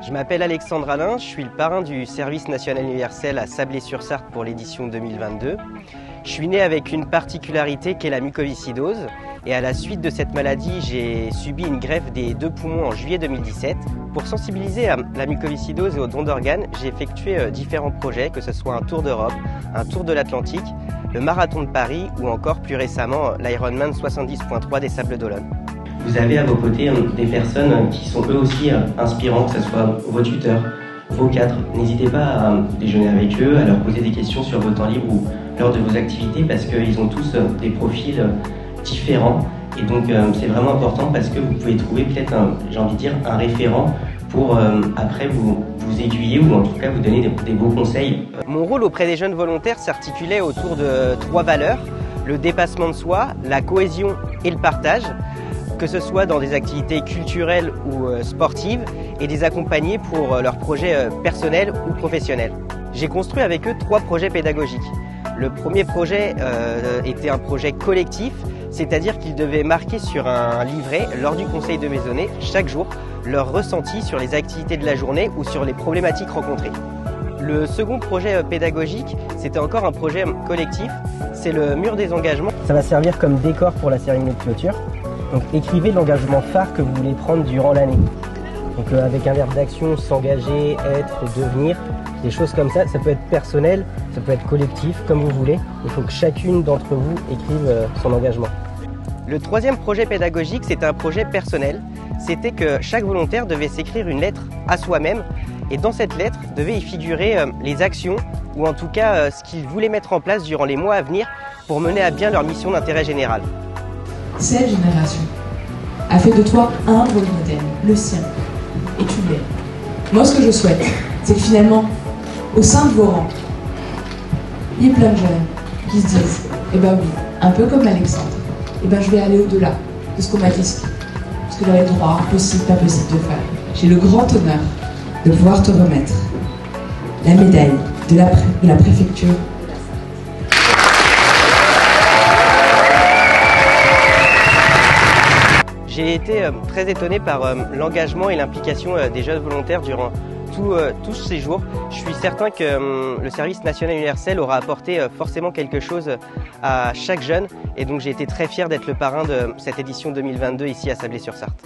Je m'appelle Alexandre Alain, je suis le parrain du service national universel à Sablé-sur-Sarthe pour l'édition 2022. Je suis né avec une particularité qui est la mucoviscidose et à la suite de cette maladie, j'ai subi une greffe des 2 poumons en juillet 2017. Pour sensibiliser à la mucoviscidose et aux dons d'organes, j'ai effectué différents projets, que ce soit un tour d'Europe, un tour de l'Atlantique, le marathon de Paris ou encore plus récemment l'Ironman 70.3 des Sables d'Olonne. Vous avez à vos côtés des personnes qui sont eux aussi inspirants, que ce soit vos tuteurs, vos cadres. N'hésitez pas à déjeuner avec eux, à leur poser des questions sur vos temps libres ou lors de vos activités parce qu'ils ont tous des profils différents. Et donc c'est vraiment important parce que vous pouvez trouver peut-être, j'ai envie de dire, un référent pour après vous aiguiller ou en tout cas vous donner des beaux conseils. Mon rôle auprès des jeunes volontaires s'articulait autour de 3 valeurs, le dépassement de soi, la cohésion et le partage, que ce soit dans des activités culturelles ou sportives et les accompagner pour leurs projets personnels ou professionnels. J'ai construit avec eux 3 projets pédagogiques. Le premier projet était un projet collectif, c'est-à-dire qu'ils devaient marquer sur un livret, lors du conseil de maisonnée, chaque jour, leur ressenti sur les activités de la journée ou sur les problématiques rencontrées. Le second projet pédagogique, c'était encore un projet collectif, c'est le mur des engagements. Ça va servir comme décor pour la cérémonie de clôture. Donc écrivez l'engagement phare que vous voulez prendre durant l'année. Donc avec un verbe d'action, s'engager, être, devenir, des choses comme ça. Ça peut être personnel, ça peut être collectif, comme vous voulez. Il faut que chacune d'entre vous écrive son engagement. Le troisième projet pédagogique, c'était un projet personnel. C'était que chaque volontaire devait s'écrire une lettre à soi-même. Et dans cette lettre, devait y figurer les actions, ou en tout cas ce qu'ils voulaient mettre en place durant les mois à venir pour mener à bien leur mission d'intérêt général. Cette génération a fait de toi un rôle modèle, le sien, et tu l'es. Moi, ce que je souhaite, c'est que finalement, au sein de vos rangs, il y ait plein de jeunes qui se disent « Eh ben oui, un peu comme Alexandre, eh ben je vais aller au-delà de ce qu'on m'a dit, ce que j'avais droit, possible, pas possible de faire. J'ai le grand honneur de pouvoir te remettre la médaille de la préfecture. » J'ai été très étonné par l'engagement et l'implication des jeunes volontaires durant tous ces jours. Je suis certain que le service national universel aura apporté forcément quelque chose à chaque jeune et donc j'ai été très fier d'être le parrain de cette édition 2022 ici à Sablé-sur-Sarthe.